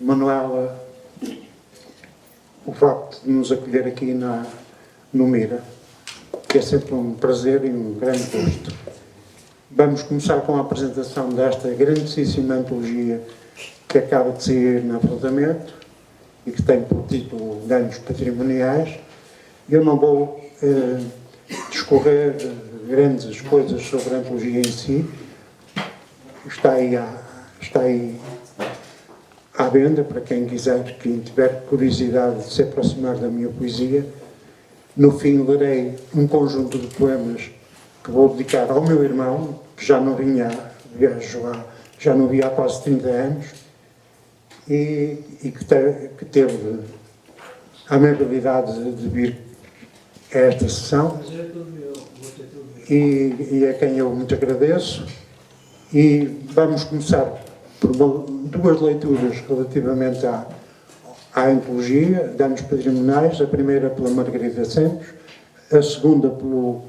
Manuela, o facto de nos acolher aqui no Mira, que é sempre um prazer e um grande gosto. Vamos começar com a apresentação desta grandíssima antologia que acaba de sair no afrontamento e que tem por título Danos Patrimoniais. Eu não vou discorrer grandes coisas sobre a antologia em si. Está aí à venda para quem quiser, quem tiver curiosidade de se aproximar da minha poesia. No fim lerei um conjunto de poemas que vou dedicar ao meu irmão, que já não já não via há quase 30 anos e que teve a amabilidade de vir a esta sessão e a quem eu muito agradeço. E vamos começar por duas leituras relativamente à antologia, Danos Patrimoniais, a primeira pela Margarida Santos, a segunda pelo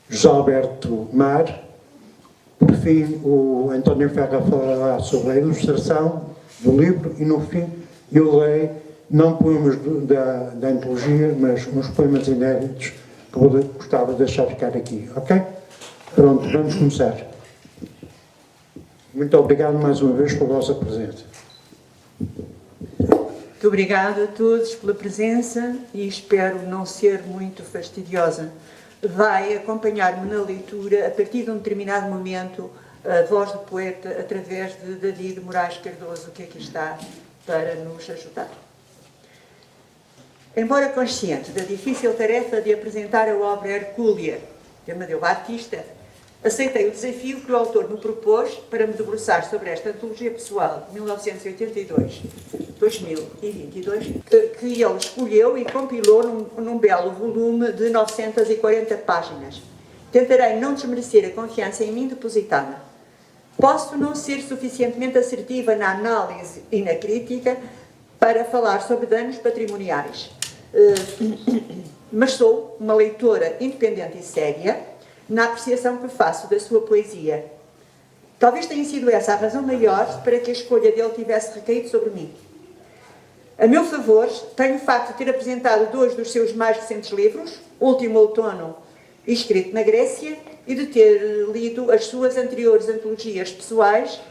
José Alberto Mar. Por fim, o António Ferra falará sobre a ilustração do livro e, no fim, eu leio não poemas da antologia, mas uns poemas inéditos que gostava de deixar ficar aqui, ok? Pronto, vamos começar. Muito obrigado mais uma vez pela vossa presença. Muito obrigada a todos pela presença e espero não ser muito fastidiosa. Vai acompanhar-me na leitura, a partir de um determinado momento, a voz do poeta através de David Moraes Cardoso, que aqui está para nos ajudar. Embora consciente da difícil tarefa de apresentar a obra Hercúlea de Amadeu Batista, aceitei o desafio que o autor me propôs para me debruçar sobre esta antologia pessoal de 1982-2022, que ele escolheu e compilou num belo volume de 940 páginas. Tentarei não desmerecer a confiança em mim depositada. Posso não ser suficientemente assertiva na análise e na crítica para falar sobre danos patrimoniais, mas sou uma leitora independente e séria na apreciação que faço da sua poesia. Talvez tenha sido essa a razão maior para que a escolha dele tivesse recaído sobre mim. A meu favor, tenho o facto de ter apresentado dois dos seus mais recentes livros, Último Outono e Escrito na Grécia, e de ter lido as suas anteriores antologias pessoais,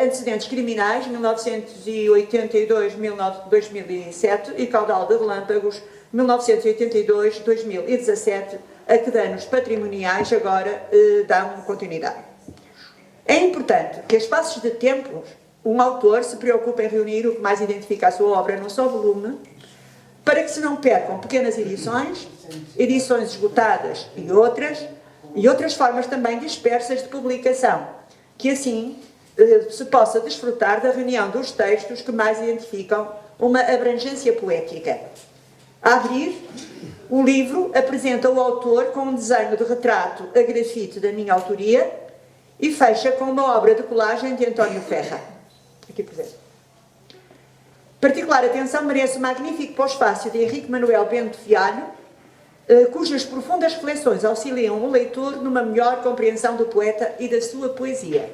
Antecedentes Criminais, 1982-2007, e Caudal de Relâmpagos, 1982-2017, a que danos patrimoniais agora dão continuidade. É importante que a espaços de tempo um autor se preocupe em reunir o que mais identifica a sua obra num só volume, para que se não percam pequenas edições esgotadas e outras formas também dispersas de publicação, que assim se possa desfrutar da reunião dos textos que mais identificam uma abrangência poética. A abrir, o livro apresenta o autor com um desenho de retrato a grafite da minha autoria e fecha com uma obra de colagem de António Ferra. Aqui presente. Particular atenção merece o magnífico pós-fácio de Henrique Manuel Bento Fialho, cujas profundas reflexões auxiliam o leitor numa melhor compreensão do poeta e da sua poesia.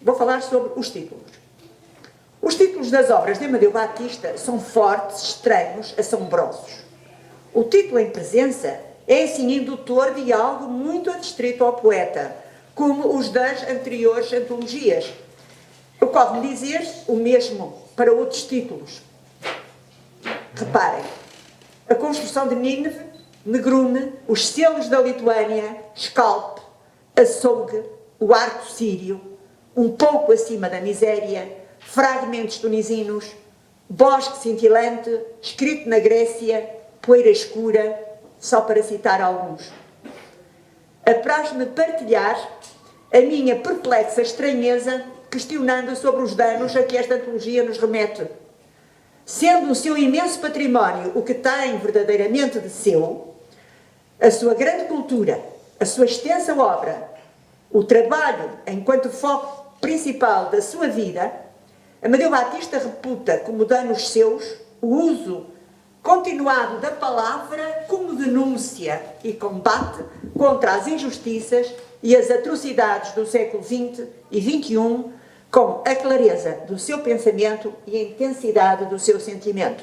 Vou falar sobre os títulos. Os títulos das obras de Amadeu Batista são fortes, estranhos, assombrosos. O título em presença é assim indutor de algo muito adstrito ao poeta, como os das anteriores antologias. Ocorre-me dizer o mesmo para outros títulos. Reparem, a construção de Nínive, Negrume, os selos da Lituânia, Scalp, Açougue, o arco sírio, um pouco acima da miséria, fragmentos tunisinos, bosque cintilante, escrito na Grécia, poeira escura, só para citar alguns. Apraz-me partilhar a minha perplexa estranheza, questionando sobre os danos a que esta antologia nos remete. Sendo o seu imenso património o que tem verdadeiramente de seu, a sua grande cultura, a sua extensa obra, o trabalho enquanto foco principal da sua vida, Amadeu Batista reputa como danos seus o uso continuado da palavra como denúncia e combate contra as injustiças e as atrocidades do século XX e XXI, com a clareza do seu pensamento e a intensidade do seu sentimento.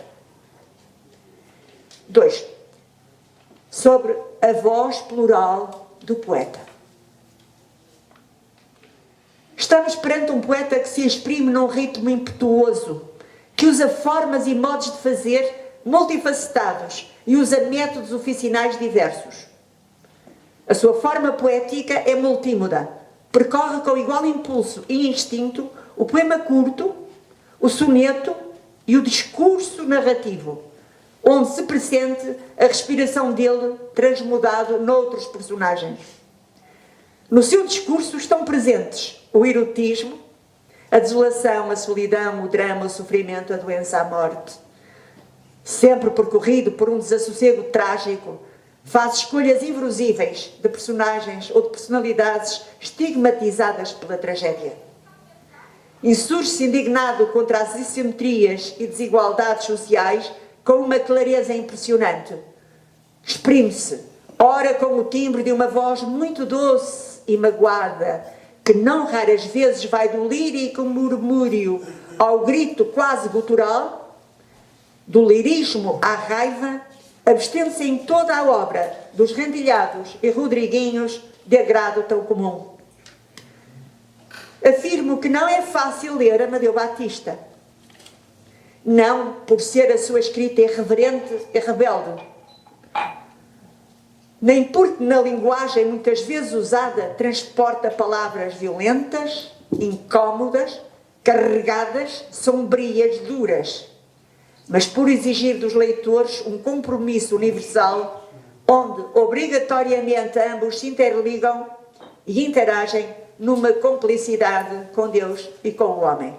2. Sobre a voz plural do poeta. Estamos perante um poeta que se exprime num ritmo impetuoso, que usa formas e modos de fazer multifacetados e usa métodos oficinais diversos. A sua forma poética é multímoda, percorre com igual impulso e instinto o poema curto, o soneto e o discurso narrativo, onde se pressente a respiração dele transmudado noutros personagens. No seu discurso estão presentes o erotismo, a desolação, a solidão, o drama, o sofrimento, a doença, a morte. Sempre percorrido por um desassossego trágico, faz escolhas inverosíveis de personagens ou de personalidades estigmatizadas pela tragédia. Insurge-se indignado contra as assimetrias e desigualdades sociais com uma clareza impressionante. Exprime-se, ora com o timbre de uma voz muito doce e magoada, que não raras vezes vai do lírico murmúrio ao grito quase gutural, do lirismo à raiva, abstendo-se em toda a obra dos Rendilhados e Rodriguinhos de agrado tão comum. Afirmo que não é fácil ler Amadeu Batista. Não por ser a sua escrita irreverente e rebelde, nem porque na linguagem muitas vezes usada transporta palavras violentas, incómodas, carregadas, sombrias, duras, mas por exigir dos leitores um compromisso universal onde obrigatoriamente ambos se interligam e interagem numa complicidade com Deus e com o homem.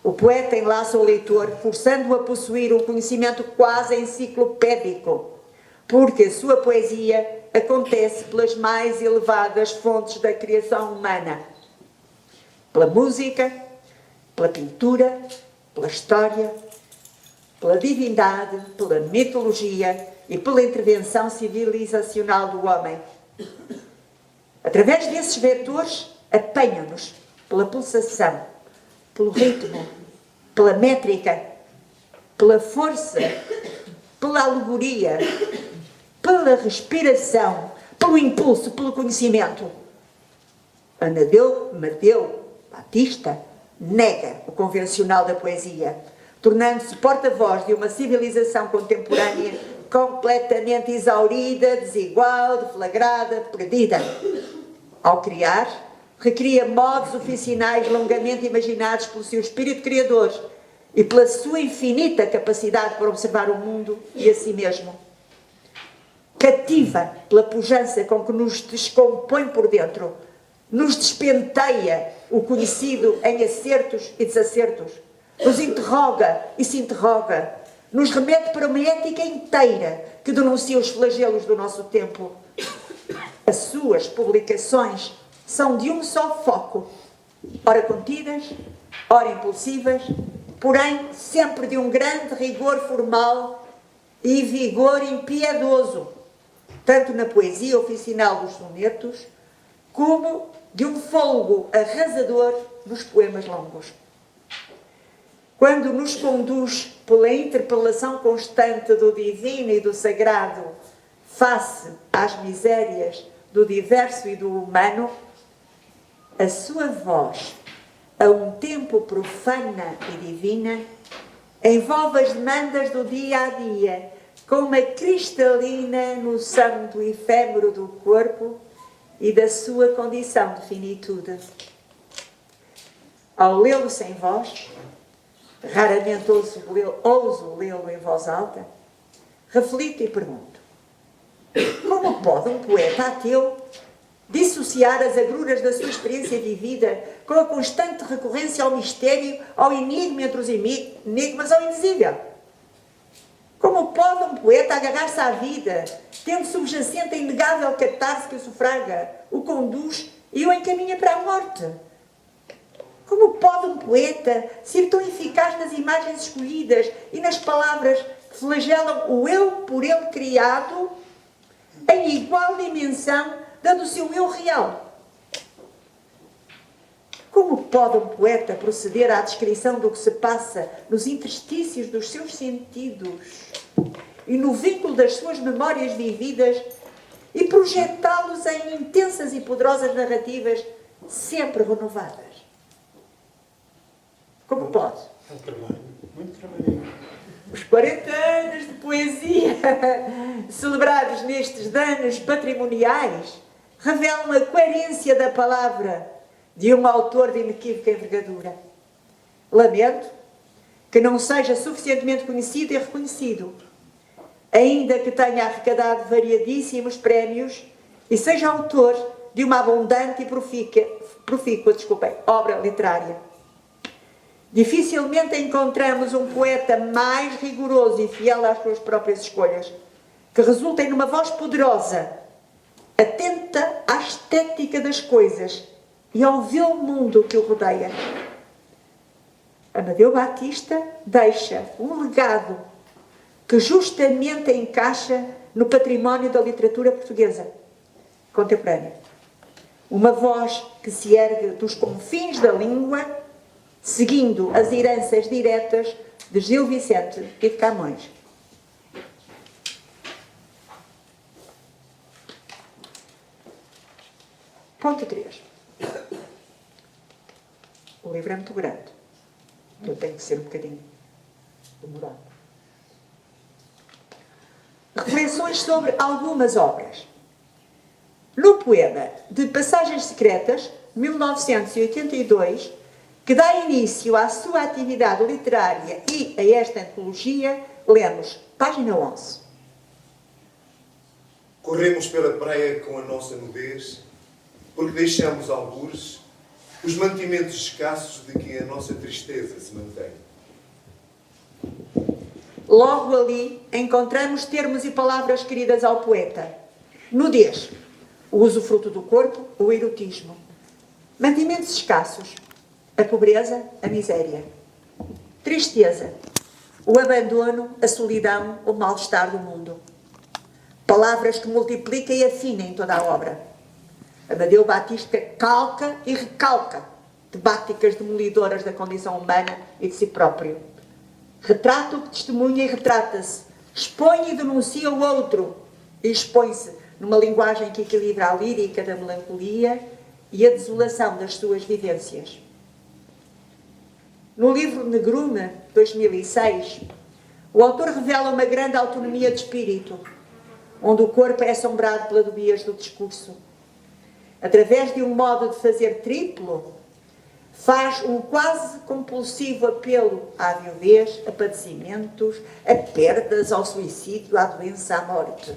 O poeta enlaça o leitor, forçando-o a possuir um conhecimento quase enciclopédico, porque a sua poesia acontece pelas mais elevadas fontes da criação humana. Pela música, pela pintura, pela história, pela divindade, pela mitologia e pela intervenção civilizacional do homem. Através desses vetores, apanham-nos pela pulsação, pelo ritmo, pela métrica, pela força, pela alegoria, pela respiração, pelo impulso, pelo conhecimento. Amadeu Batista nega o convencional da poesia, tornando-se porta-voz de uma civilização contemporânea completamente exaurida, desigual, deflagrada, perdida. Ao criar, recria modos oficinais longamente imaginados pelo seu espírito criador e pela sua infinita capacidade para observar o mundo e a si mesmo. Cativa pela pujança com que nos descompõe por dentro, nos despenteia o conhecido em acertos e desacertos, nos interroga e se interroga, nos remete para uma ética inteira que denuncia os flagelos do nosso tempo. As suas publicações são de um só foco, ora contidas, ora impulsivas, porém sempre de um grande rigor formal e vigor impiedoso, tanto na poesia oficinal dos sonetos, como de um fôlego arrasador nos poemas longos. Quando nos conduz pela interpelação constante do divino e do sagrado face às misérias do diverso e do humano, a sua voz, a um tempo profana e divina, envolve as demandas do dia a dia com uma cristalina noção do efêmero do corpo e da sua condição de finitude. Ao lê-lo sem voz, raramente ouso lê-lo em voz alta, reflito e pergunto: como pode um poeta ateu dissociar as agruras da sua experiência vivida com a constante recorrência ao mistério, ao enigma entre os enigmas, ao indizível? Como pode um poeta agarrar-se à vida, tendo subjacente a inegável catarse que o sufraga, o conduz e o encaminha para a morte? Como pode um poeta ser tão eficaz nas imagens escolhidas e nas palavras que flagelam o eu por ele criado, em igual dimensão, dando o seu eu real? Como pode um poeta proceder à descrição do que se passa nos interstícios dos seus sentidos e no vínculo das suas memórias vividas e projetá-los em intensas e poderosas narrativas sempre renovadas? Como pode? É um trabalho, muito trabalho. Os 40 anos de poesia celebrados nestes danos patrimoniais revelam a coerência da palavra de um autor de inequívoca envergadura. Lamento que não seja suficientemente conhecido e reconhecido, ainda que tenha arrecadado variadíssimos prémios e seja autor de uma abundante e profícua obra literária. Dificilmente encontramos um poeta mais rigoroso e fiel às suas próprias escolhas, que resultem numa voz poderosa, atenta à estética das coisas e ao vil mundo que o rodeia. Amadeu Batista deixa um legado que justamente encaixa no património da literatura portuguesa contemporânea. Uma voz que se ergue dos confins da língua, seguindo as heranças diretas de Gil Vicente e de Camões. Ponto 3. O livro é muito grande. Eu tenho que ser um bocadinho demorado. Reflexões sobre algumas obras. No poema de Passagens Secretas, 1982, que dá início à sua atividade literária e a esta antologia, lemos página 11. Corremos pela praia com a nossa nudez, porque deixamos algures os mantimentos escassos de que a nossa tristeza se mantém. Logo ali encontramos termos e palavras queridas ao poeta. Nudez, o usufruto do corpo, o erotismo. Mantimentos escassos, a pobreza, a miséria. Tristeza, o abandono, a solidão, o mal-estar do mundo. Palavras que multiplica e afina em toda a obra. Amadeu Batista calca e recalca temáticas demolidoras da condição humana e de si próprio. Retrata o que testemunha e retrata-se. Expõe e denuncia o outro. E expõe-se numa linguagem que equilibra a lírica da melancolia e a desolação das suas vivências. No livro Negrume, 2006, o autor revela uma grande autonomia de espírito, onde o corpo é assombrado pela dubiez do discurso. Através de um modo de fazer triplo, faz um quase compulsivo apelo à viuvez, a padecimentos, a perdas, ao suicídio, à doença, à morte.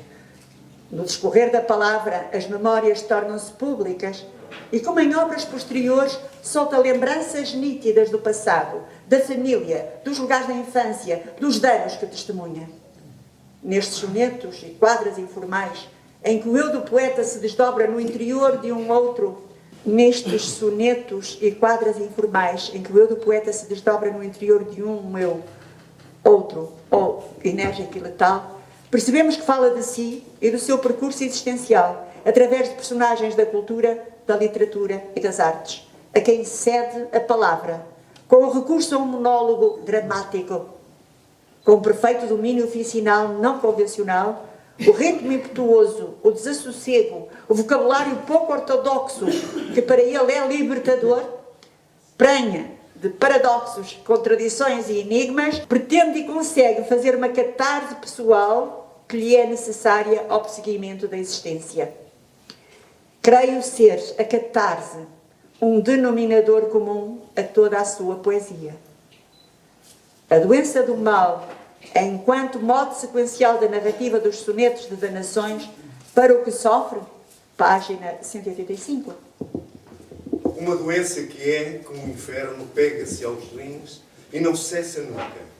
No discorrer da palavra, as memórias tornam-se públicas e, como em obras posteriores, solta lembranças nítidas do passado, da família, dos lugares da infância, dos danos que testemunha. Nestes sonetos e quadras informais, em que o eu do poeta se desdobra no interior de um outro, nestes sonetos e quadras informais, em que o eu do poeta se desdobra no interior de um eu, outro, ou enérgico e letal, percebemos que fala de si e do seu percurso existencial, através de personagens da cultura, da literatura e das artes, a quem cede a palavra, com o recurso a um monólogo dramático, com o perfeito domínio oficinal não convencional, o ritmo impetuoso, o desassossego, o vocabulário pouco ortodoxo, que para ele é libertador, prenha de paradoxos, contradições e enigmas, pretende e consegue fazer uma catarse pessoal que lhe é necessária ao prosseguimento da existência. Creio ser a catarse um denominador comum a toda a sua poesia. A doença do mal, enquanto modo sequencial da narrativa dos sonetos de danações para o que sofre, página 185. Uma doença que é, como o inferno, pega-se aos rins e não cessa nunca.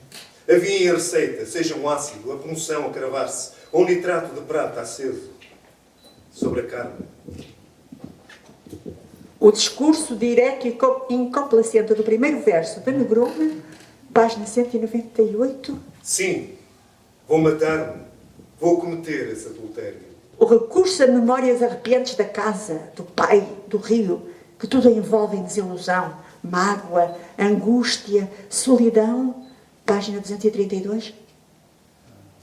Havia em receita, seja um ácido, a punção a cravar-se, ou um nitrato de prata aceso sobre a carne. O discurso direto e incomplacente do primeiro verso de Negrume, página 198. Sim, vou matar-me, vou cometer esse adultério. O recurso a memórias arrepiantes da casa, do pai, do rio, que tudo envolve em desilusão, mágoa, angústia, solidão. Página 232.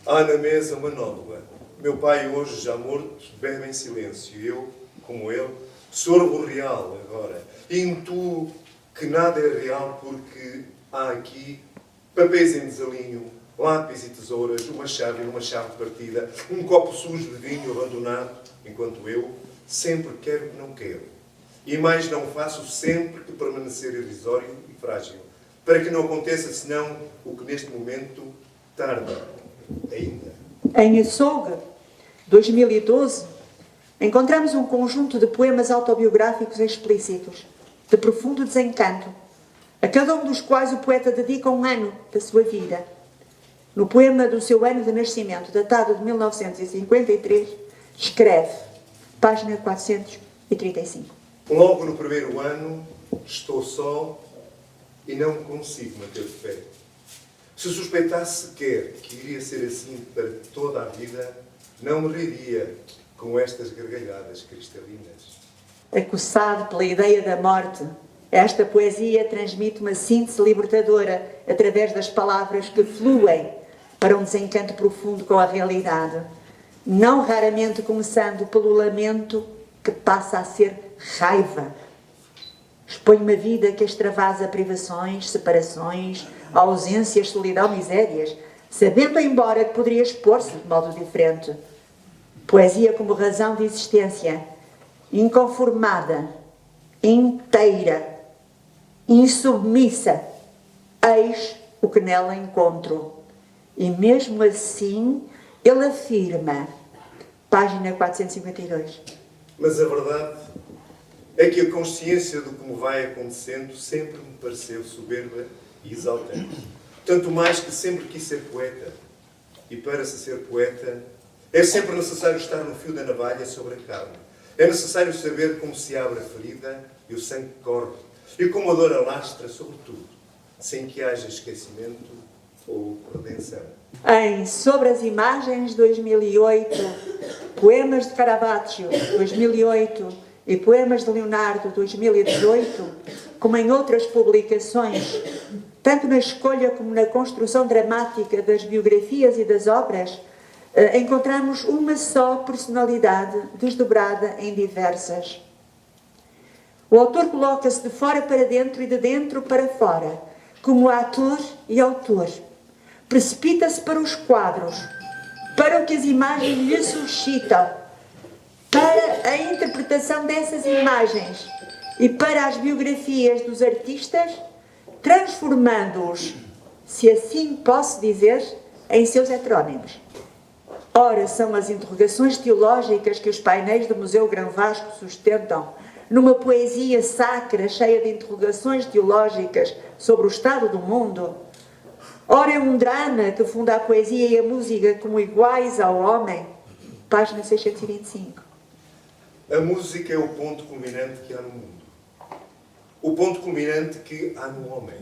Há na mesa uma nódoa. Meu pai, hoje já morto, bebe em silêncio. Eu, como ele, sorvo real agora. E intuo que nada é real porque há aqui papéis em desalinho, lápis e tesouras, uma chave partida, um copo sujo de vinho abandonado, enquanto eu sempre quero que não quero. E mais não faço sempre que permanecer irrisório e frágil, para que não aconteça senão o que neste momento tarda ainda. Em Açougue, 2012, encontramos um conjunto de poemas autobiográficos explícitos, de profundo desencanto, a cada um dos quais o poeta dedica um ano da sua vida. No poema do seu ano de nascimento, datado de 1953, escreve, página 435. Logo no primeiro ano, estou só e não consigo manter de pé. Se suspeitasse sequer que iria ser assim para toda a vida, não me riria com estas gargalhadas cristalinas. Acossado pela ideia da morte, esta poesia transmite uma síntese libertadora através das palavras que fluem para um desencanto profundo com a realidade, não raramente começando pelo lamento que passa a ser raiva. Expõe uma vida que extravasa privações, separações, ausências, solidão, misérias, sabendo embora que poderia expor-se de modo diferente. Poesia como razão de existência, inconformada, inteira, insubmissa, eis o que nela encontro. E mesmo assim, ele afirma, página 452. Mas a verdade é que a consciência do que me vai acontecendo sempre me pareceu soberba e exaltante. Tanto mais que sempre quis ser poeta. E para se ser poeta, é sempre necessário estar no fio da navalha sobre a carne. É necessário saber como se abre a ferida e o sangue corre. E como a dor alastra sobre tudo, sem que haja esquecimento ou redenção. Em Sobre as Imagens, 2008, Poemas de Caravaggio, 2008, e Poemas de Leonardo, 2018, como em outras publicações, tanto na escolha como na construção dramática das biografias e das obras, encontramos uma só personalidade desdobrada em diversas. O autor coloca-se de fora para dentro e de dentro para fora, como ator e autor. Precipita-se para os quadros, para o que as imagens lhe suscitam, para a interpretação dessas imagens e para as biografias dos artistas, transformando-os, se assim posso dizer, em seus heterónimos. Ora, são as interrogações teológicas que os painéis do Museu Grão Vasco sustentam, numa poesia sacra cheia de interrogações teológicas sobre o estado do mundo. Ora, é um drama que funda a poesia e a música como iguais ao homem. Página 625. A música é o ponto culminante que há no mundo. O ponto culminante que há no homem.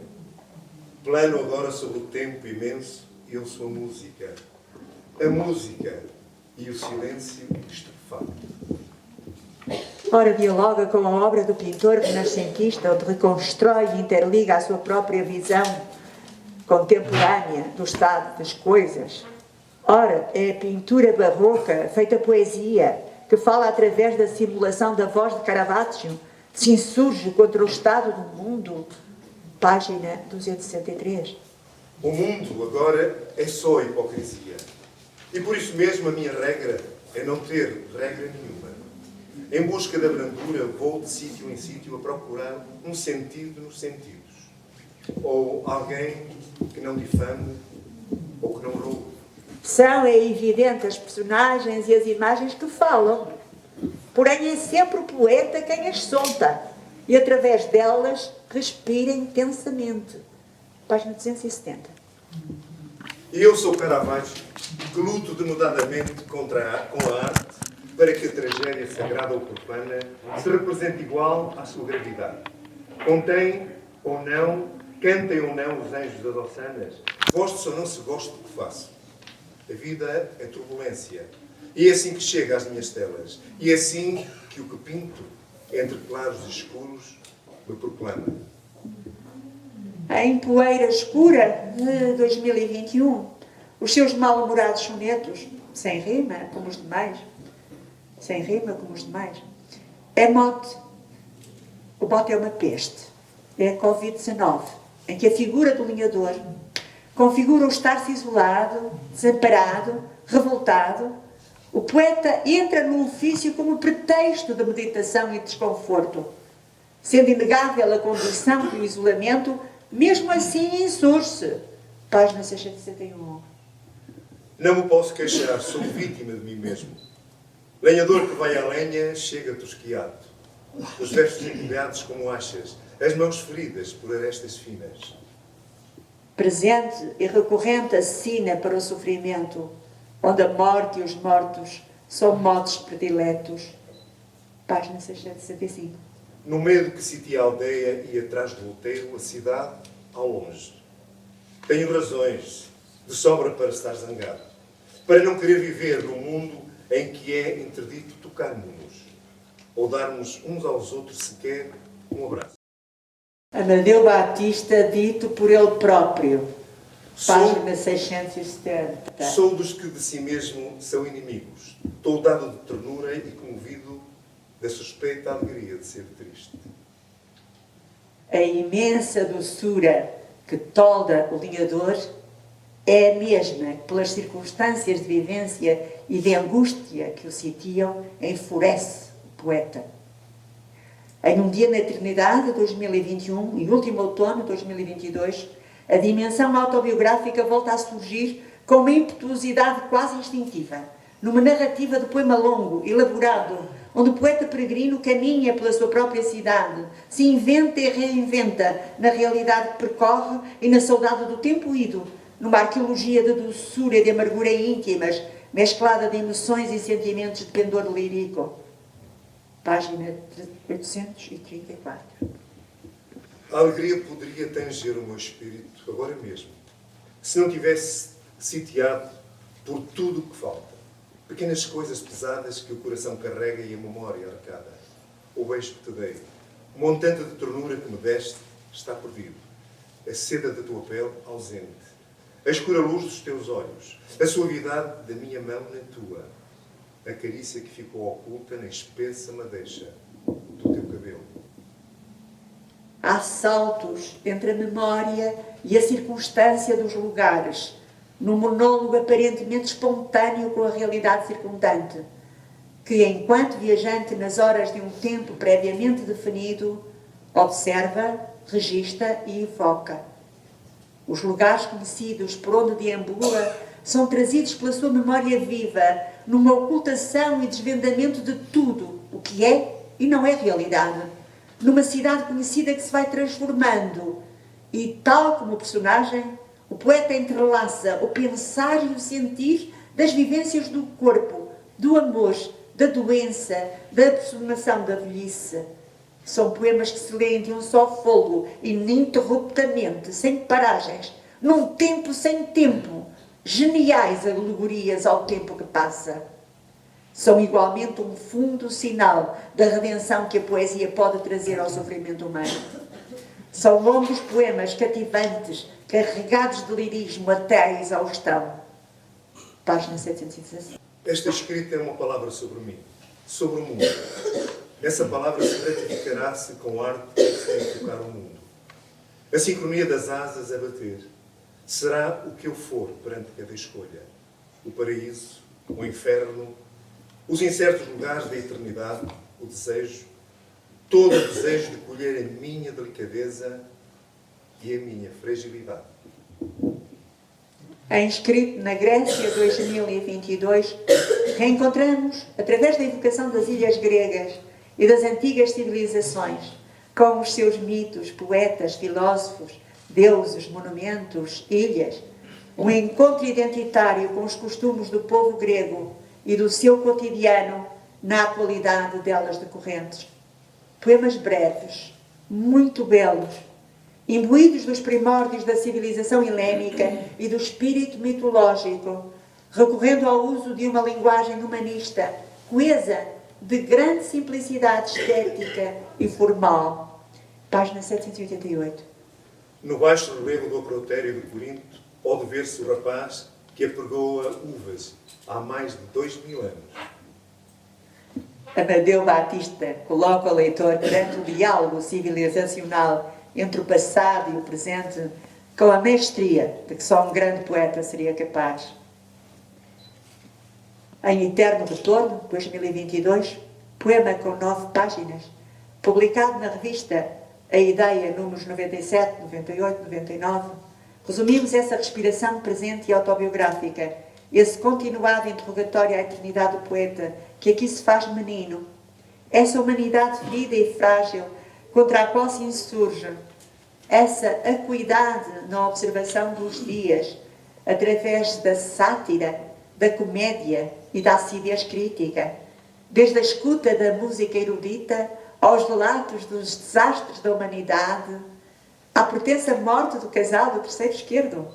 Plano agora sobre o tempo imenso, eu sou a música. A música e o silêncio estupefacto. Ora, dialoga com a obra do pintor renascentista, onde reconstrói e interliga a sua própria visão contemporânea do estado das coisas. Ora, é a pintura barroca, feita poesia, que fala através da simulação da voz de Caravaggio, se insurge contra o estado do mundo. Página 263. O mundo agora é só hipocrisia. E por isso mesmo a minha regra é não ter regra nenhuma. Em busca da brandura, vou de sítio em sítio a procurar um sentido nos sentidos. Ou alguém que não difame ou que não roube. São, é evidente, as personagens e as imagens que falam. Porém, é sempre o poeta quem as solta. E através delas respira intensamente. Página 270. E eu sou Caravaggio, que luto denodadamente com a arte para que a tragédia sagrada ou profana se represente igual à sua gravidade. Contém ou não, cantem ou não os anjos das ossanas, goste ou não se goste do que faço. A vida é turbulência. E é assim que chega às minhas telas. E é assim que o que pinto, entre claros e escuros, me proclama. Em Poeira Escura, de 2021, os seus mal-humorados sonetos, sem rima, como os demais, é mote. O mote é uma peste, é a Covid-19, em que a figura do lenhador configura o estar-se isolado, desamparado, revoltado. O poeta entra no ofício como pretexto de meditação e desconforto. Sendo inegável a condição do isolamento, mesmo assim insurge. Página 661. Não me posso queixar, sou vítima de mim mesmo. Lenhador que vai à lenha, chega tosquiado. Os versos empilhados como achas, as mãos feridas por arestas finas. Presente e recorrente a sina para o sofrimento, onde a morte e os mortos são modos prediletos. Página 665. No medo que sitia a aldeia e atrás do outeiro, a cidade ao longe. Tenho razões de sobra para estar zangado, para não querer viver num mundo em que é interdito tocarmos-nos, ou darmos uns aos outros sequer um abraço. Amadeu Batista, dito por ele próprio. Página 670. Sou dos que de si mesmo são inimigos, toldado de ternura e comovido da suspeita alegria de ser triste. A imensa doçura que tolda o lenhador é a mesma que, pelas circunstâncias de vivência e de angústia que o sitiam, enfurece o poeta. Em Um Dia na Eternidade, 2021, e último outono, 2022, a dimensão autobiográfica volta a surgir com uma impetuosidade quase instintiva, numa narrativa de poema longo, elaborado, onde o poeta peregrino caminha pela sua própria cidade, se inventa e reinventa na realidade que percorre e na saudade do tempo ido, numa arqueologia de doçura e de amargura íntimas, mesclada de emoções e sentimentos de pendor lírico. Página 834. A alegria poderia tanger o meu espírito agora mesmo, se não tivesse sitiado por tudo o que falta. Pequenas coisas pesadas que o coração carrega e a memória arcada. O beijo que te dei, o montante de ternura que me deste, está perdido. A seda da tua pele, ausente. A escura luz dos teus olhos. A suavidade da minha mão na tua. A carícia que ficou oculta na espessa madeixa do teu cabelo. Há saltos entre a memória e a circunstância dos lugares, num monólogo aparentemente espontâneo com a realidade circundante, que, enquanto viajante nas horas de um tempo previamente definido, observa, registra e evoca. Os lugares conhecidos por onde deambula são trazidos pela sua memória viva, numa ocultação e desvendamento de tudo o que é e não é realidade, numa cidade conhecida que se vai transformando e, tal como o personagem, o poeta entrelaça o pensar e o sentir das vivências do corpo, do amor, da doença, da aproximação da velhice. São poemas que se leem de um só fôlego, ininterruptamente, sem paragens, num tempo sem tempo, geniais alegorias ao tempo que passa. São igualmente um fundo sinal da redenção que a poesia pode trazer ao sofrimento humano. São longos poemas cativantes, carregados de lirismo até à exaustão. Página 716. Esta escrita é uma palavra sobre mim, sobre o mundo. Essa palavra se ratificará-se com arte sem tocar o mundo. A sincronia das asas a bater será o que eu for perante cada escolha. O paraíso, o inferno, os incertos lugares da eternidade, o desejo, todo o desejo de colher a minha delicadeza e a minha fragilidade. Em Escrito na Grécia 2022, reencontramos, através da evocação das ilhas gregas e das antigas civilizações, com os seus mitos, poetas, filósofos, deuses, monumentos, ilhas, um encontro identitário com os costumes do povo grego e do seu cotidiano na atualidade delas decorrentes. Poemas breves, muito belos, imbuídos dos primórdios da civilização helénica e do espírito mitológico, recorrendo ao uso de uma linguagem humanista, coesa, de grande simplicidade estética e formal. Página 788. No baixo relevo do acrotério de Corinto pode ver-se o rapaz que apregoa uvas há mais de 2000 anos. Amadeu Batista coloca o leitor perante o diálogo civilizacional entre o passado e o presente com a mestria de que só um grande poeta seria capaz. Em Eterno Retorno, 2022, poema com 9 páginas, publicado na revista A Ideia, números 97, 98, 99, resumimos essa respiração presente e autobiográfica, esse continuado interrogatório à eternidade do poeta, que aqui se faz menino, essa humanidade ferida e frágil contra a qual se insurge, essa acuidade na observação dos dias, através da sátira, da comédia e da acidez crítica, desde a escuta da música erudita aos relatos dos desastres da humanidade, à pretensa morte do casal do terceiro esquerdo.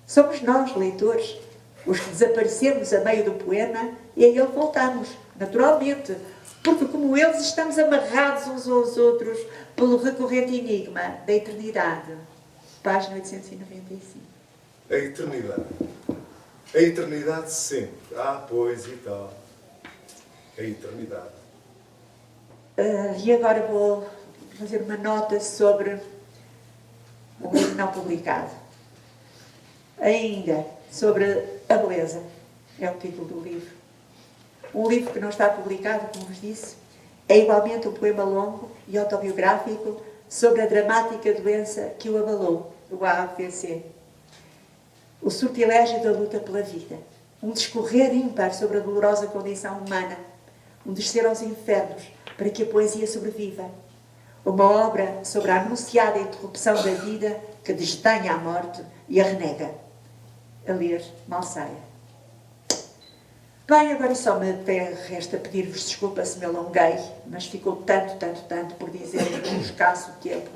Somos nós, leitores, os que desaparecemos a meio do poema e a ele voltamos, naturalmente, porque como eles estamos amarrados uns aos outros pelo recorrente enigma da eternidade. Página 895. A eternidade. A eternidade sempre. Ah, pois e tal. A eternidade. E agora vou fazer uma nota sobre um livro não publicado. Ainda sobre a beleza, é o título do livro. Um livro que não está publicado, como vos disse, é igualmente um poema longo e autobiográfico sobre a dramática doença que o abalou, o AVC. O sortilégio da luta pela vida. Um discorrer ímpar sobre a dolorosa condição humana. Um descer aos infernos para que a poesia sobreviva. Uma obra sobre a anunciada interrupção da vida que desdenha a morte e a renega. A ler, mal saia. Bem, agora só me resta pedir-vos desculpa se me alonguei, mas ficou tanto por dizer em um escasso tempo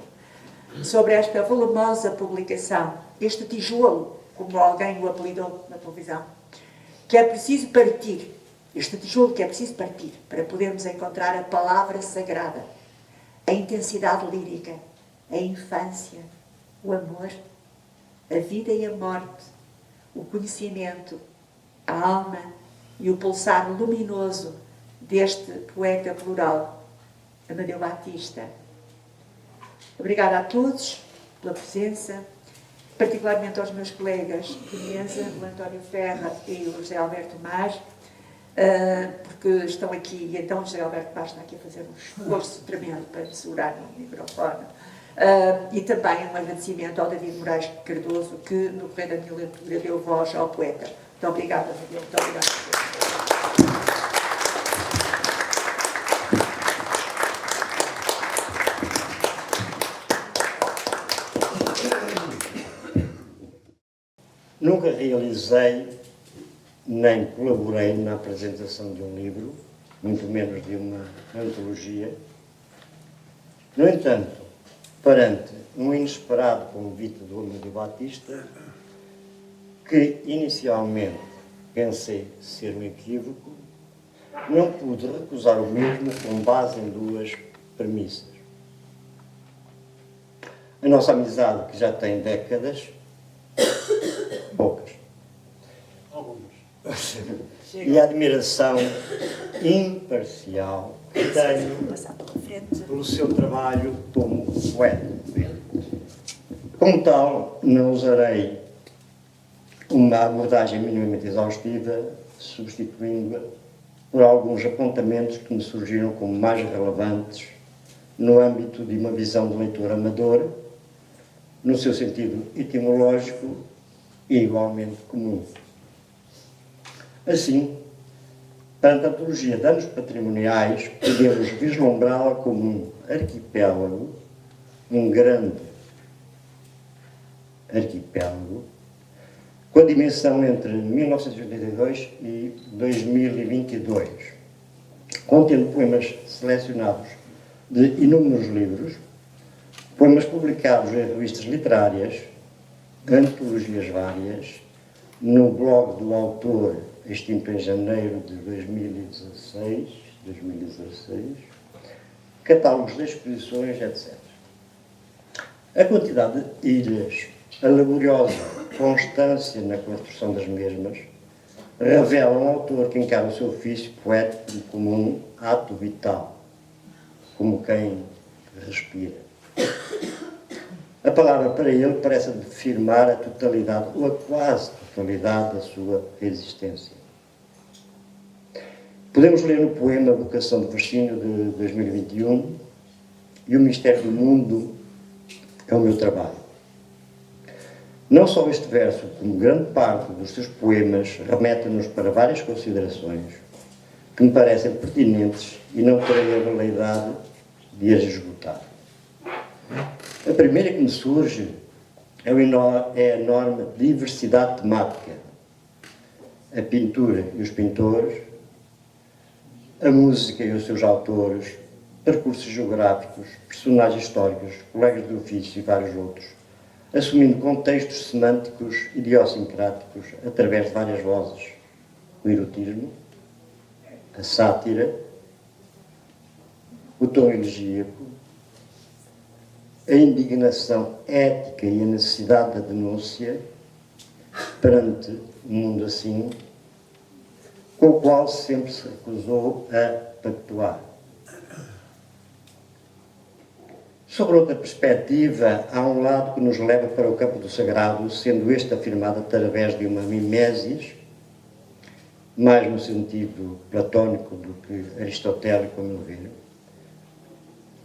sobre esta volumosa publicação, este tijolo, como alguém o apelidou na televisão, que é preciso partir, este tijolo que é preciso partir para podermos encontrar a palavra sagrada, a intensidade lírica, a infância, o amor, a vida e a morte, o conhecimento, a alma e o pulsar luminoso deste poeta plural, Amadeu Batista. Obrigada a todos pela presença, particularmente aos meus colegas de mesa, o António Ferra e o José Alberto Mas, porque estão aqui, e então o José Alberto Mas está aqui a fazer um esforço tremendo para segurar no microfone. E também um agradecimento ao David Moraes Cardoso, que no correr da minha leitura deu voz ao poeta. Muito obrigada, David. Muito obrigada. Nunca realizei nem colaborei na apresentação de um livro, muito menos de uma antologia. No entanto, perante um inesperado convite do Amadeu Batista, que inicialmente pensei ser um equívoco, não pude recusar o mesmo com base em 2 premissas. A nossa amizade, que já tem décadas, poucas, algumas, e a admiração imparcial que tenho pelo seu trabalho como poeta. Como tal, não usarei uma abordagem minimamente exaustiva, substituindo-a por alguns apontamentos que me surgiram como mais relevantes no âmbito de uma visão de leitor amador, no seu sentido etimológico e igualmente comum. Assim, perante a antologia de anos patrimoniais, podemos vislumbrá-la como um arquipélago, um grande arquipélago, com a dimensão entre 1982 e 2022, contendo poemas selecionados de inúmeros livros, poemas publicados em revistas literárias, antologias várias, no blog do autor, extinto em janeiro de 2016, catálogos de exposições, etc. A quantidade de ilhas, a laboriosa constância na construção das mesmas, revela um autor que encara o seu ofício poético como um ato vital, como quem respira. A palavra para ele parece afirmar a totalidade, ou a quase totalidade da sua existência. Podemos ler no poema Vocação de Fascínio de 2021 e o Mistério do Mundo é o meu trabalho. Não só este verso, como grande parte dos seus poemas, remete-nos para várias considerações que me parecem pertinentes e não terei a veleidade de as esgotar. A primeira que me surge é a enorme diversidade temática. A pintura e os pintores, a música e os seus autores, percursos geográficos, personagens históricos, colegas de ofício e vários outros, assumindo contextos semânticos idiosincráticos através de várias vozes. O erotismo, a sátira, o tom elegíaco, a indignação ética e a necessidade da denúncia perante um mundo assim, com o qual sempre se recusou a pactuar. Sobre outra perspectiva, há um lado que nos leva para o campo do sagrado, sendo este afirmado através de uma mimesis, mais no sentido platónico do que aristotélico, a meu ver,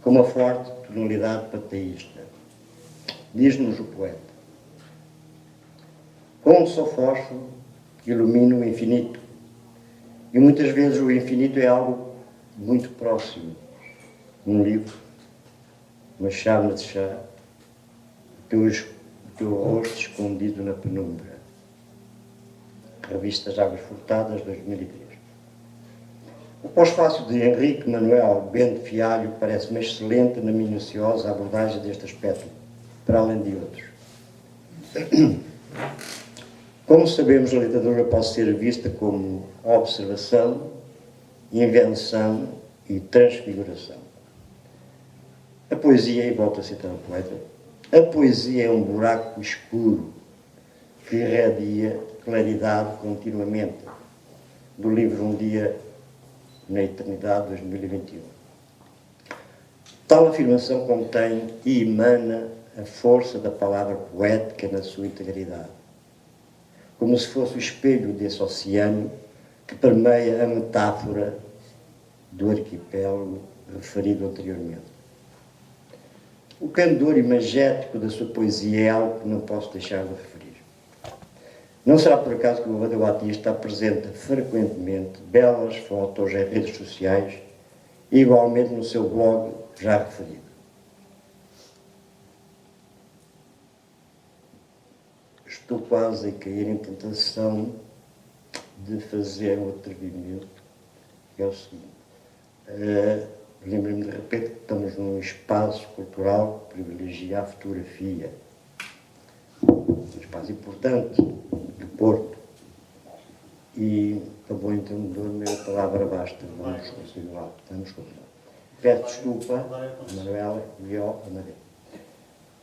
com uma forte tonalidade panteísta. Diz-nos o poeta: com um só fósforo ilumina o infinito, e muitas vezes o infinito é algo muito próximo. Um livro, uma chávena de chá, o teu rosto escondido na penumbra. Revista Águas Furtadas, 2003. O pós-fácil de Henrique Manuel Bento Fialho parece-me excelente na minuciosa abordagem deste aspecto, para além de outros. Como sabemos, a literatura pode ser vista como observação, invenção e transfiguração. A poesia, e volto a citar o poeta, a poesia é um buraco escuro que irradia claridade continuamente. Do livro Um Dia na Eternidade, 2021. Tal afirmação contém e emana a força da palavra poética na sua integridade, como se fosse o espelho desse oceano que permeia a metáfora do arquipélago referido anteriormente. O candor imagético da sua poesia é algo que não posso deixar de referir. Não será por acaso que o Amadeu Batista apresenta frequentemente belas fotos em redes sociais e igualmente no seu blog já referido. Estou quase a cair em tentação de fazer um atrevimento, que é o seguinte. Lembrem-me de repente que estamos num espaço cultural que privilegia a fotografia. Um espaço importante do Porto. E, para bom entendedor, meia palavra basta. Vamos continuar. Peço desculpa, Manuela e ao Amadeu.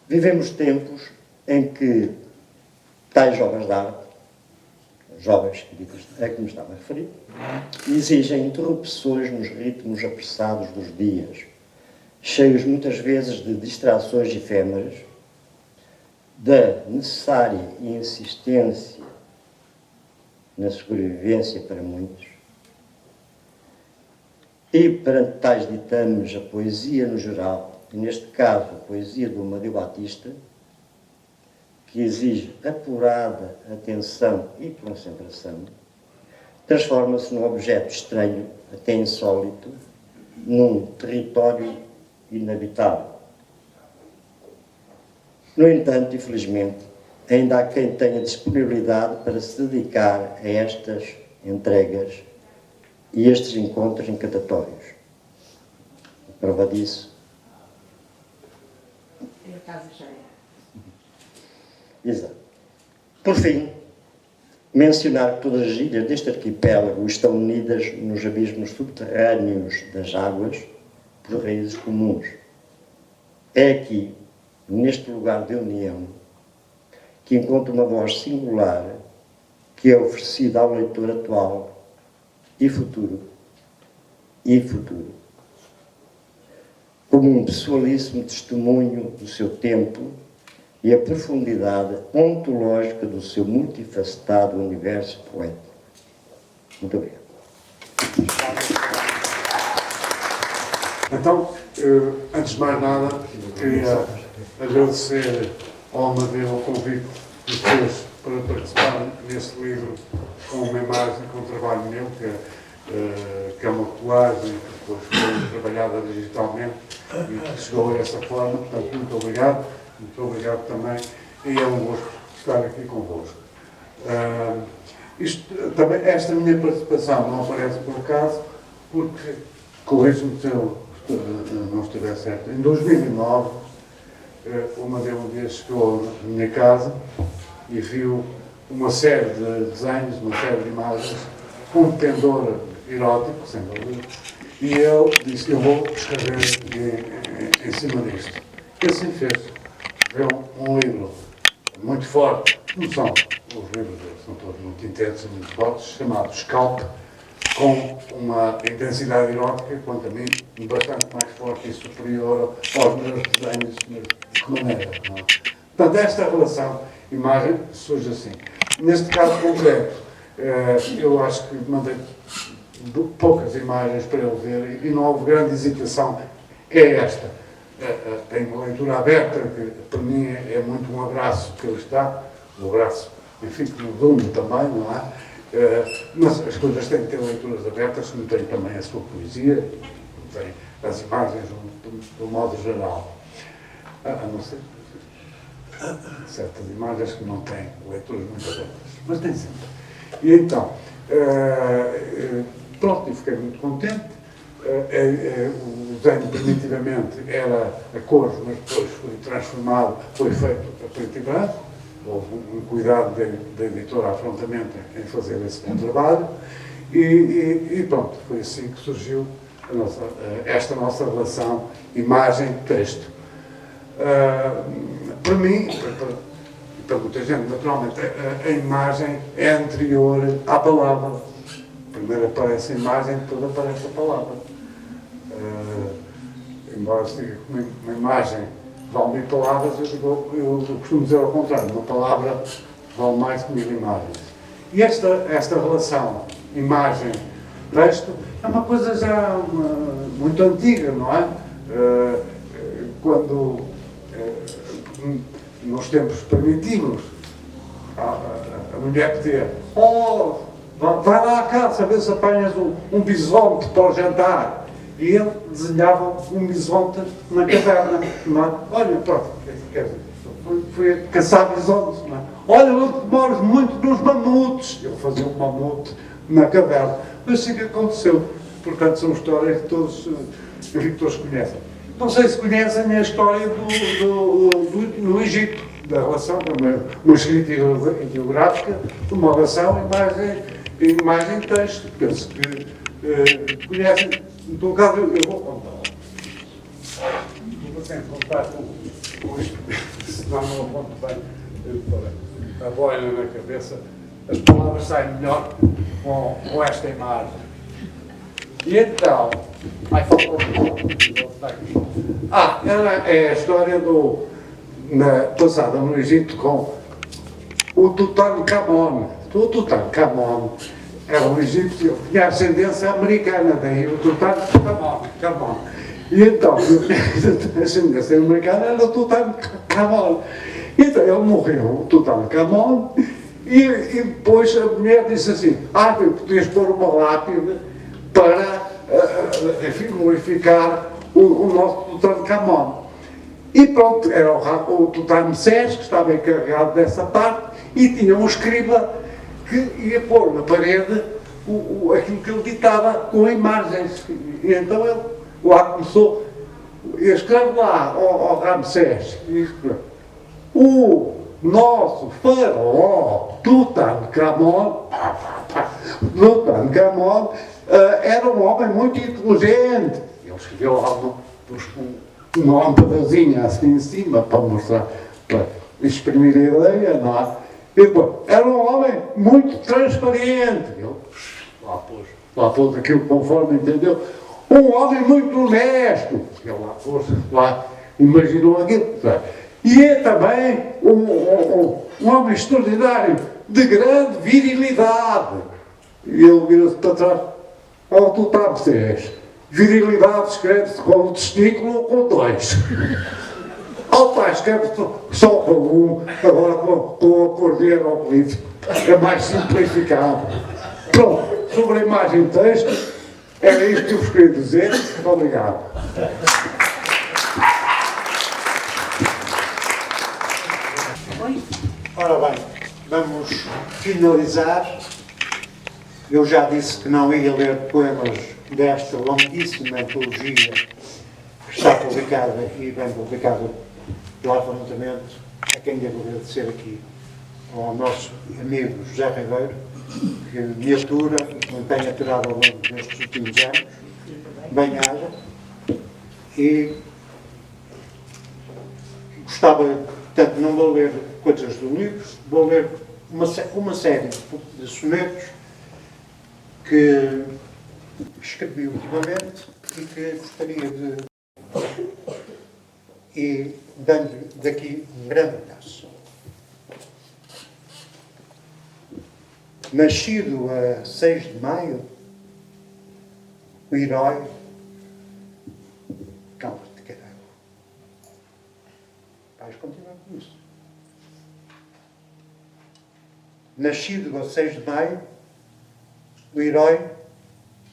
Vivemos tempos em que tais jovens de arte, jovens a que me estava a referir, exigem interrupções nos ritmos apressados dos dias, cheios muitas vezes de distrações efêmeras, da necessária insistência na sobrevivência para muitos, e perante tais ditames a poesia no geral, e neste caso a poesia do Amadeu Batista, que exige apurada atenção e concentração, transforma-se num objeto estranho, até insólito, num território inabitável. No entanto, infelizmente, ainda há quem tenha disponibilidade para se dedicar a estas entregas e estes encontros encantatórios. A prova disso é a casa cheia. Exato. Por fim, mencionar que todas as ilhas deste arquipélago estão unidas nos abismos subterrâneos das águas por raízes comuns. É aqui, neste lugar de união, que encontra uma voz singular que é oferecida ao leitor atual e futuro, como um pessoalíssimo testemunho do seu tempo e a profundidade ontológica do seu multifacetado universo poético. Muito obrigado. Então, antes de mais nada, queria agradecer ao Amadeu o convite que fez para participar neste livro com uma imagem, com um trabalho meu, que é uma colagem que depois foi trabalhada digitalmente e que chegou desta forma. Portanto, muito obrigado também, e é um gosto estar aqui convosco. Também, esta minha participação não aparece por acaso, porque, corrijo-me se eu não estiver certo, em 2009, o Amadeu um dia chegou na minha casa e viu uma série de desenhos, uma série de imagens, com um pendor erótico, sem dúvida, e ele disse: eu vou escrever em cima disto. E assim fez. Viu um livro muito forte, não são, os livros são todos muito intensos, muito fortes, chamado Scalp, com uma intensidade erótica, quanto a mim, bastante mais forte e superior aos meus desenhos, mas de que maneira? Não é? Portanto, esta relação imagem surge assim. Neste caso concreto, eu acho que mandei poucas imagens para ele ver e não houve grande hesitação, que é esta. Tem uma leitura aberta, que para mim é muito um abraço que ele está, um abraço, enfim, que nos une também, não é? Mas as coisas têm que ter leituras abertas, como tem também a sua poesia, como tem as imagens do modo geral. A não ser certas imagens que não têm leituras muito abertas, mas tem sempre. E então, pronto, eu fiquei muito contente. O desenho primitivamente era a cores, mas depois foi transformado, foi feito a preto e branco. Houve um cuidado da editora Afrontamento em fazer esse bom trabalho e pronto, foi assim que surgiu esta nossa relação imagem-texto. Para mim, e para muita gente, naturalmente, a imagem é anterior à palavra. Primeiro aparece a imagem, depois aparece a palavra. Embora se diga que uma imagem vale 1000 palavras, eu costumo dizer ao contrário, uma palavra vale mais que 1000 imagens. E esta relação imagem-texto é uma coisa já muito antiga, não é? Quando, nos tempos primitivos, a mulher pedia: oh, vai lá à casa, ver se apanhas um bisonte para o jantar. E ele desenhava um bisonte na caverna. Não é? Olha, pronto, quer dizer, foi caçar bisontes. Não é? Olha, não te demores muito nos mamutes. Ele fazia um mamute na caverna. Mas isso que aconteceu. Portanto, são histórias que todos conhecem. Não sei se conhecem a história do Egito, da relação, uma escrita ideográfica, de uma relação imagem-texto. Penso que conhecem. Em todo caso, eu vou contar. Vou sempre contar com isto, senão não aponto bem para a bolha na cabeça. As palavras saem melhor com esta imagem. E então, é a história passada no Egito com o Tutankhamon. O Tutankhamon era um egípcio que tinha ascendência americana, daí o Tutankhamon. E então, a ascendência americana era o Tutankhamon. Então ele morreu, o Tutankhamon, e depois a mulher disse assim: podias pôr uma lápide para, enfim, glorificar o nosso Tutankhamon. E pronto, era o Tutanmesés que estava encarregado dessa parte e tinha um escriba que ia pôr na parede aquilo que ele ditava com imagens. E então ele lá começou, escreve lá ao Ramsés, o nosso faraó Tutankhamon era um homem muito inteligente. Ele escreveu lá uma lampadazinha assim em cima para mostrar, para exprimir a ideia, não é? E depois, era um homem muito transparente. Ele lá pôs aquilo conforme entendeu. Um homem muito honesto. Ele lá imaginou aquilo. E é também um homem extraordinário, de grande virilidade. E ele vira-se para trás. Oh, tu sabes, virilidade escreve-se com um testículo ou com dois. Ao pai escreve-se só com um, agora com a cordeira ao político. É mais simplificado. Pronto, sobre a imagem e texto, era isto que eu vos queria dizer. Muito obrigado. Ora bem, vamos finalizar. Eu já disse que não ia ler poemas desta longuíssima antologia que está publicada e bem publicada pelo Ajuntamento, a quem devo agradecer aqui ao nosso amigo José Ribeiro, que me atura e que me tem aturado ao longo destes últimos anos. Bem-haja. E gostava, portanto, não vou ler coisas do livro, vou ler uma série de sonetos que escrevi ultimamente e que gostaria de... e dando daqui um grande abraço. Nascido a 6 de maio, o herói... Calma-te, caralho. Vais continuar com isso. Nascido a 6 de maio, o herói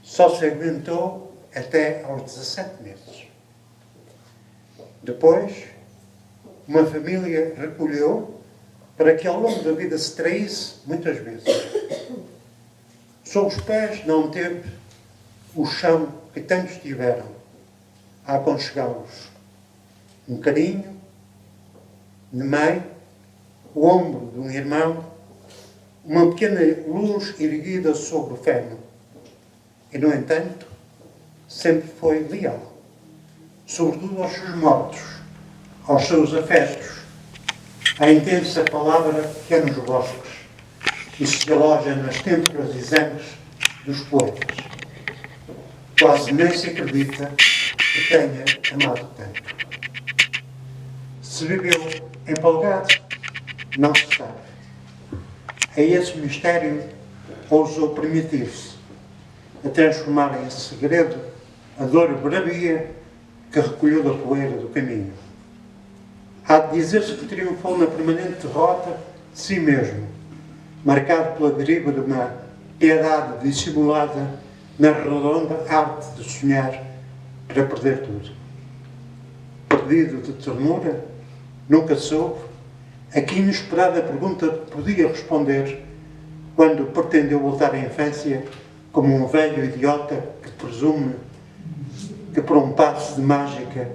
só se aguentou até aos 17 meses. Depois, uma família recolheu para que ao longo da vida se traísse muitas vezes. Sob os pés não teve o chão que tantos tiveram a aconchegá-los. Um carinho de mãe, o ombro de um irmão, uma pequena luz erguida sobre o feno. E, no entanto, sempre foi leal, sobretudo aos seus mortos, aos seus afetos, à intensa palavra que é nos bosques e se aloja nas têmporas exames dos poetas. Quase nem se acredita que tenha amado tanto. Se viveu empolgado, não se sabe. A esse mistério ousou permitir-se a transformar em segredo a dor bravia que recolheu da poeira do caminho. Há de dizer-se que triunfou na permanente derrota de si mesmo, marcado pela deriva de uma piedade dissimulada na redonda arte de sonhar para perder tudo. Perdido de ternura, nunca soube a que inesperada pergunta podia responder quando pretendeu voltar à infância como um velho idiota que presume que por um passo de mágica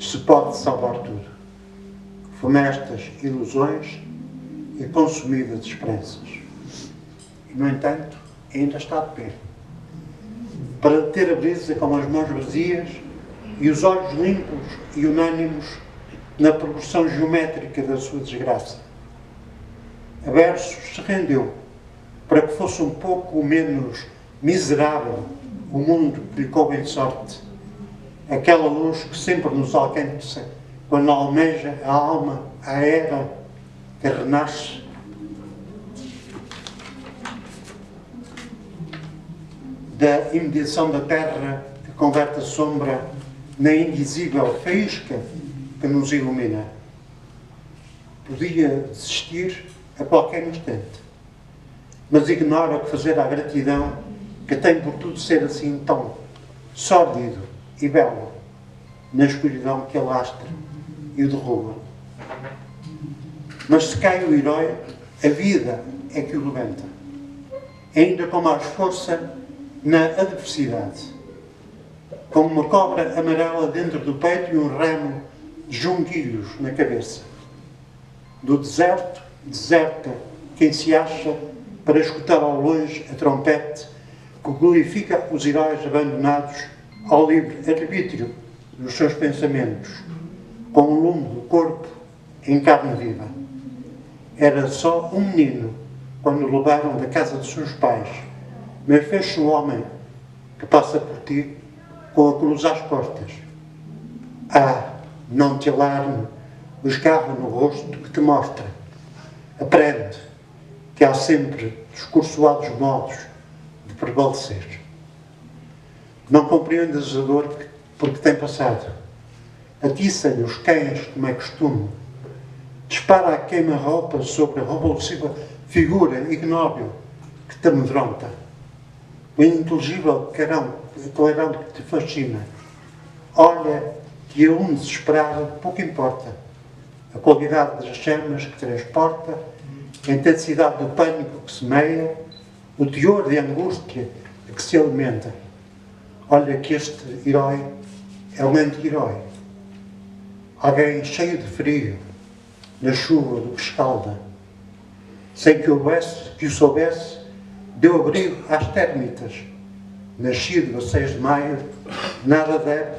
se pode salvar tudo. Funestas ilusões e consumidas esperanças. E, no entanto, ainda está de pé. Para ter a brisa com as mãos vazias e os olhos limpos e unânimos na progressão geométrica da sua desgraça. A versos se rendeu para que fosse um pouco menos miserável o mundo que lhe coube em sorte. Aquela luz que sempre nos alcança quando almeja a alma, a era que renasce. Da imediação da terra que converte a sombra na indizível faísca que nos ilumina. Podia desistir a qualquer instante, mas ignora que fazer à gratidão que tem por tudo ser assim tão sórdido e belo na escuridão que alastra e o derruba. Mas se cai o herói, a vida é que o levanta, ainda com mais força na adversidade, como uma cobra amarela dentro do peito e um ramo de junquilhos na cabeça. Do deserto, deserta quem se acha para escutar ao longe a trompete que glorifica os heróis abandonados ao livre arbítrio nos seus pensamentos, com o lume do corpo em carne viva. Era só um menino quando o levaram da casa dos seus pais, mas fez-se um homem que passa por ti com a cruz às costas. Ah, não te alarme o escarro no rosto que te mostra. Aprende que há sempre descursoados modos de prevalecer. Não compreendes a dor porque tem passado. Atiça-lhe os cães como é costume. Dispara a queima-roupa sobre a repulsiva figura ignóbil que te amedronta. O ininteligível clarão que te fascina. Olha que a um desesperado pouco importa. A qualidade das chamas que transporta, a intensidade do pânico que semeia, o teor de angústia de que se alimenta. Olha que este herói é um anti-herói. Alguém cheio de frio, na chuva do que escalda. Sem que o soubesse, deu abrigo às térmitas. Nascido a 6 de maio, nada deve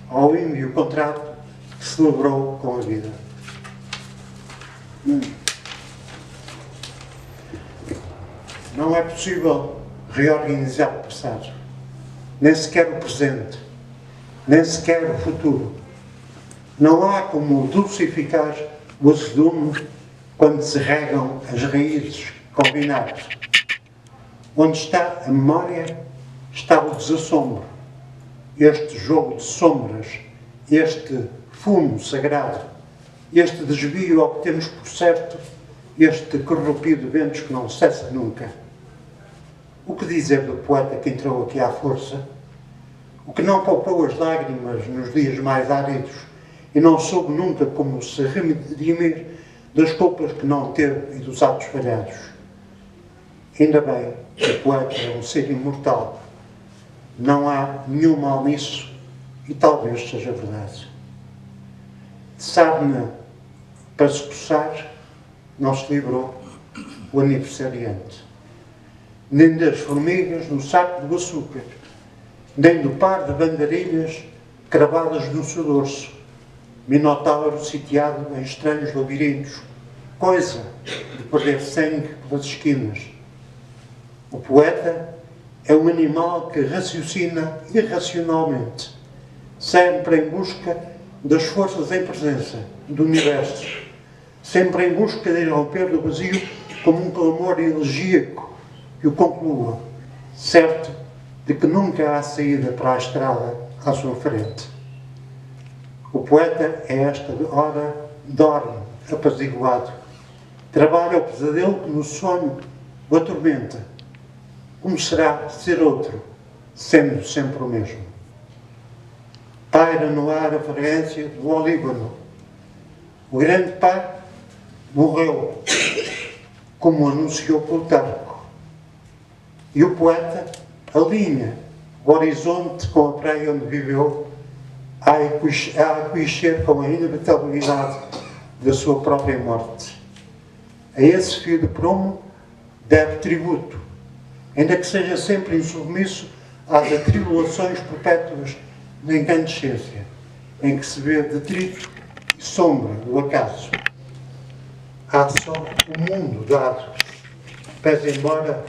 ao ímbio contrato que celebrou com a vida. Não é possível reorganizar o passado, nem sequer o presente, nem sequer o futuro. Não há como dulcificar o azedume quando se regam as raízes com vinagre. Onde está a memória, está o desassombro. Este jogo de sombras, este fumo sagrado, este desvio ao que temos por certo, este corrompido de ventos que não cessa nunca. O que dizer do poeta que entrou aqui à força? O que não poupou as lágrimas nos dias mais áridos e não soube nunca como se redimir das culpas que não teve e dos atos falhados. Ainda bem que o poeta é um ser imortal. Não há nenhum mal nisso e talvez seja verdade. De sarna para se coçar, não se livrou o aniversariante. Nem das formigas no saco do açúcar, nem do par de bandarilhas cravadas no seu dorso, minotauro sitiado em estranhos labirintos, coisa de perder sangue pelas esquinas. O poeta é um animal que raciocina irracionalmente, sempre em busca das forças em presença do universo, sempre em busca de irromper do vazio como um clamor elegíaco que o conclua, certo de que nunca há saída para a estrada à sua frente. O poeta, a esta hora, dorme apaziguado, trabalha o pesadelo que no sonho o atormenta. Como será ser outro, sendo sempre o mesmo? Paira no ar a fragrância do olíbano. O grande pai morreu, como anunciou Plutarco. E o poeta alinha o horizonte com a praia onde viveu, a coixer com a inevitabilidade da sua própria morte. A esse fio de prumo deve tributo, ainda que seja sempre insubmisso às atribulações perpétuas da incandescência, em que se vê detrito e sombra do acaso. Há só o mundo dado, pese embora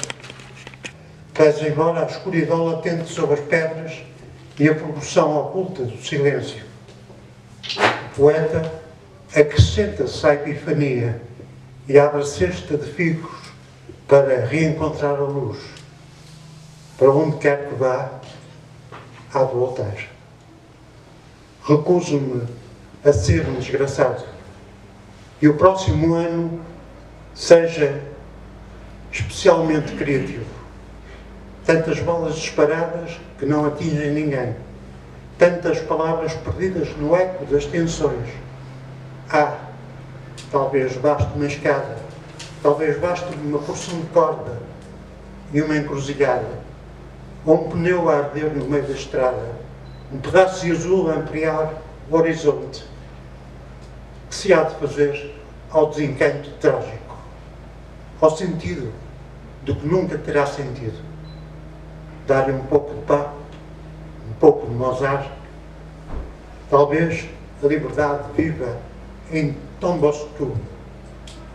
a escuridão latente sobre as pedras e a proporção oculta do silêncio. O poeta acrescenta-se à epifania e abre a cesta de figos para reencontrar a luz. Para onde quer que vá, há de voltar. Recuso-me a ser um desgraçado. E o próximo ano seja especialmente criativo. Tantas bolas disparadas que não atingem ninguém. Tantas palavras perdidas no eco das tensões. Talvez baste uma escada, talvez baste uma porção de corda e uma encruzilhada, ou um pneu a arder no meio da estrada, um pedaço de azul a ampliar o horizonte. Que se há de fazer ao desencanto trágico, ao sentido do que nunca terá sentido? Dar-lhe um pouco de Bach, um pouco de Mozart, Talvez a liberdade viva em Tombuctú.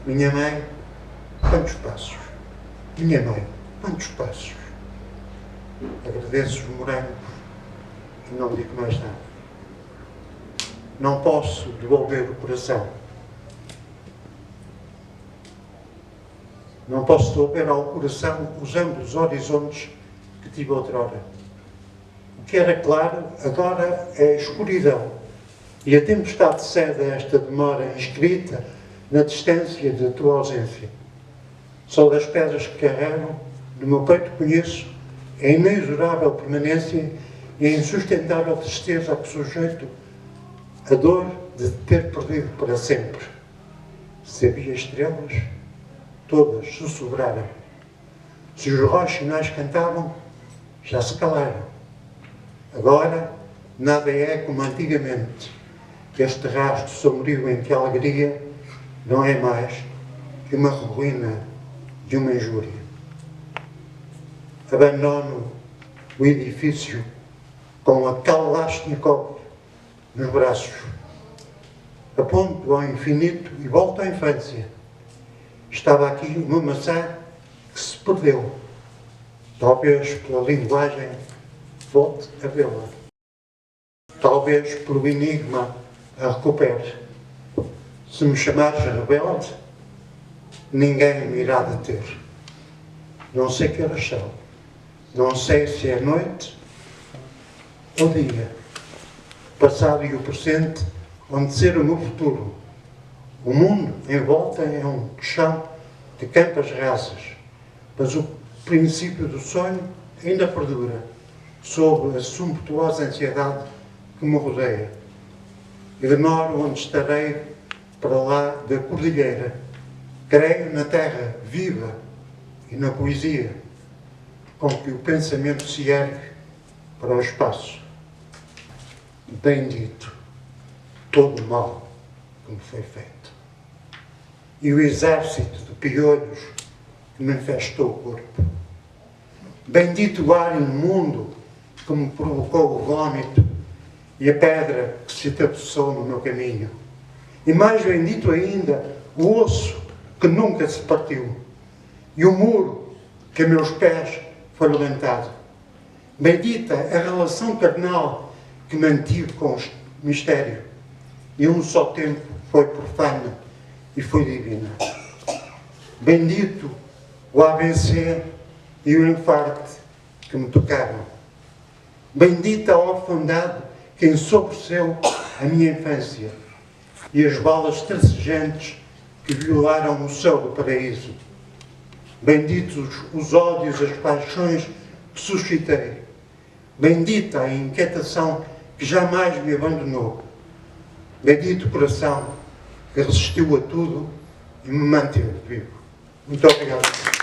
Minha mãe, quantos passos? Minha mãe, quantos passos? Agradeço os morangos e não digo mais nada. Não posso devolver o coração. Não posso devolver ao coração os amplos horizontes que tive outrora. O que era claro, agora é escuridão. E a tempestade cede a esta demora inscrita na distância da tua ausência. Só das pedras que carrego, no meu peito conheço a inexorável permanência e a insustentável tristeza a que sujeito a dor de ter perdido para sempre. Se havia estrelas, todas sussurraram. Se os relógios sinais cantavam, já se calaram. Agora, nada é como antigamente. Este rastro sombrio em que a alegria não é mais que uma ruína de uma injúria. Abandono o edifício com a Kalashnikov nos braços. Aponto ao infinito e volto à infância. Estava aqui uma maçã que se perdeu. Talvez pela linguagem volte a vê-la. Talvez pelo enigma a recupere. Se me chamares rebelde, ninguém me irá deter. Não sei que horas são. Não sei se é noite ou dia. O passado e o presente vão de ser o meu futuro. O mundo em volta é um chão de campas rasas, mas o princípio do sonho ainda perdura, sob a sumptuosa ansiedade que me rodeia. Ignoro onde estarei para lá da cordilheira. Creio na terra viva e na poesia com que o pensamento se ergue para o espaço. Bendito todo o mal que me foi feito. E o exército de piolhos que me infestou o corpo. Bendito o ar imundo que me provocou o vômito e a pedra que se atravessou no meu caminho. E mais bendito ainda o osso que nunca se partiu e o muro que a meus pés foi levantado. Bendita a relação carnal que mantive com o mistério e um só tempo foi profana e foi divina. Bendito o AVC e o infarte que me tocaram. Bendita a orfandade que ensobreceu a minha infância e as balas tracejantes que violaram o céu do paraíso. Benditos os ódios, as paixões que suscitei. Bendita a inquietação que jamais me abandonou. Bendito o coração que resistiu a tudo e me manteve vivo. Muito obrigado.